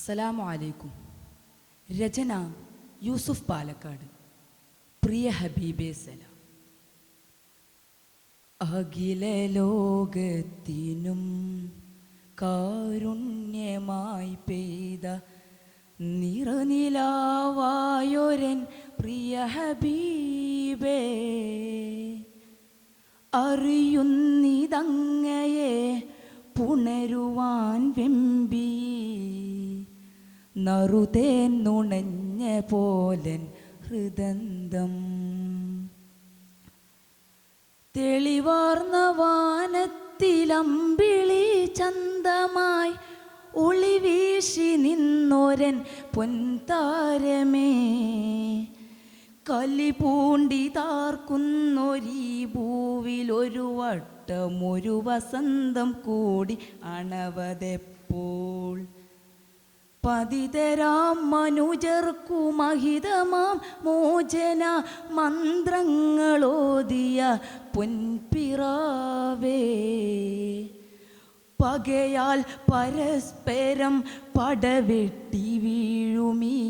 അസ്സലാമു അലൈക്കും. രചന യൂസുഫ് പാലക്കാട്. പ്രിയ ഹബീബേ സലാം. അഖില ലോകത്തിനും കാരുണ്യമായി പെയ്ത നിറനിലാവായൊരൻ പ്രിയ ഹബീബേ, അറിയുന്നിതങ്ങയെ പുണരുവാൻ വെമ്പി നറുതേൻ നുണഞ്ഞ പോലൻ ഹൃദന്തം. തെളിവാർന്ന വാനത്തിലമ്പിളി ചന്തമായി ഒളിവീശി നിന്നോരൻ പൊൻതാരമേ, കലിപൂണ്ടി താർക്കുന്നൊരീ ഭൂവിലൊരു വട്ടമൊരു വസന്തം കൂടി അണവതെപ്പോൾ. പതിതരാം മനുജർക്കു മഹിതമാം മോചന മന്ത്രങ്ങളോദിയ പൊൻപിറാവേ, പകയാൽ പരസ്പരം പടവെട്ടി വീഴുമീ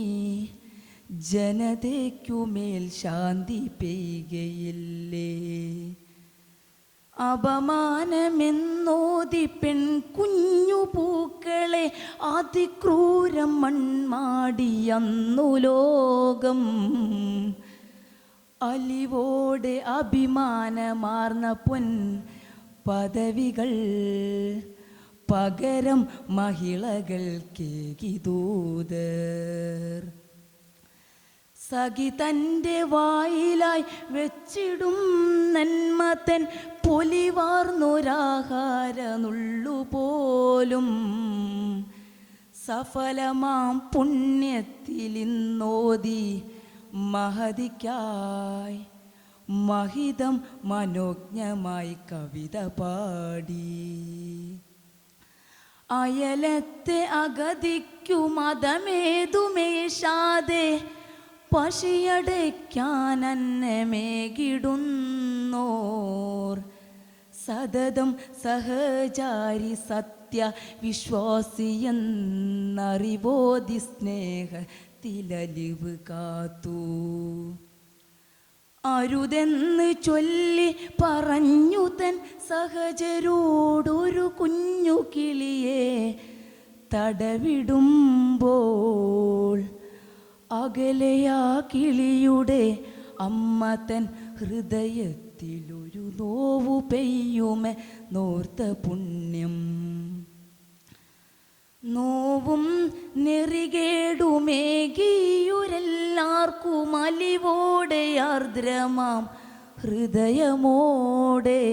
ജനതയ്ക്കുമേൽ ശാന്തി പെയ്കയില്ലേ. അപമാനമെന്നോതി പെൺകുഞ്ഞു പൂക്കളെ അതിക്രൂരം മൺമാടിയന്നു ലോകം. അലിവോടെ അഭിമാനമാർന്ന പൊൻ പദവികൾ പകരം മഹിളകൾക്കേകി ദൂതർ. സഖി തൻ്റെ വായിലായി വെച്ചിടും നന്മതൻ പൊലിവാർന്നൊരാഹാര നുള്ളുപോലും സഫലമാം പുണ്യത്തിലിന്നോതി മഹതിക്കായി മഹിതം മനോജ്ഞമായി കവിത പാടി. അയലത്തെ അഗതിക്കു മതമേതുമേശാതെ പശിയടയ്ക്കാനന്നമേകിടുന്നോർ സതതം സഹചാരി സത്യ വിശ്വാസിയെന്നറിവോതി സ്നേഹത്തിലലിവ് കാത്തു. അരുതെന്ന് ചൊല്ലി പറഞ്ഞു തൻ സഹചരോടൊരു കുഞ്ഞു കിളിയെ തടവിടുമ്പോൾ അകലെയാ കിളിയുടെ അമ്മ തൻ ഹൃദയത്തിലൊരു നോവു പെയ്യുമെ നോർത്ത പുണ്യം. നോവും നെറികേടുമേകിയുരെല്ലാർക്കും അലിവോടെ ആർദ്രമാം ഹൃദയമോടെ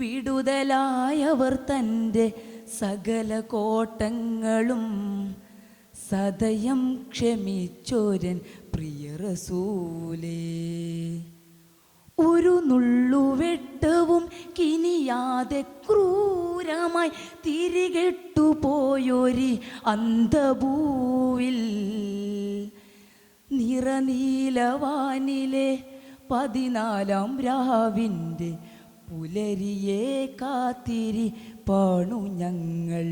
വിടുതലായവർ തൻ്റെ സകല കോട്ടങ്ങളും സദയം ക്ഷമിച്ചോരൻ പ്രിയ റസൂലേ. ഒരു നുള്ളുവെട്ടവും കിനിയാതെ ക്രൂരമായി തിരികെട്ടുപോയൊരി അന്ധഭൂവിൽ നിറനീലവാനിലെ 14-ാം രാവിൻ്റെ പുലരിയെ കാത്തിരി പാണു ഞങ്ങൾ.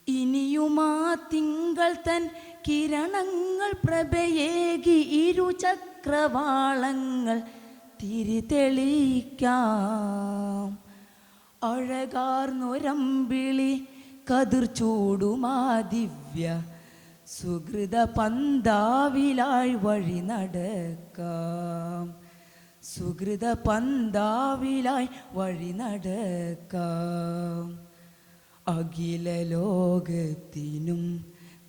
ഇനിയുമാ തിങ്കൾ തൻ കിരണങ്ങൾ പ്രഭയേകി ഇരുചക്രവാളങ്ങൾ തിരിതെളിക്കാം. അഴകാർന്നൊരമ്പിളി കതിർ ചൂടുമാ ദിവ്യ സുഹൃത പന്താവിലായി വഴി നടക്കാം. സുഹൃത പന്താവിലായി വഴി നടക്കാം. അഖില ലോകത്തിനും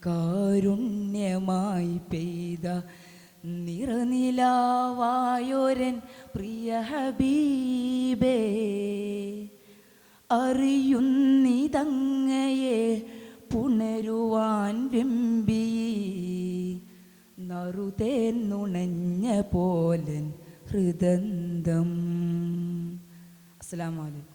കാരുണ്യമായി പെയ്ത നിറനിലാവായൊരൻ പ്രിയ ഹബീബേ, അറിയുന്നിതങ്ങയെ പുണരുവാൻ വെമ്പി നറുതേൻ നുണഞ്ഞ പോലൻ ഹൃദന്തം. അസ്സലാമു അലൈക്കും.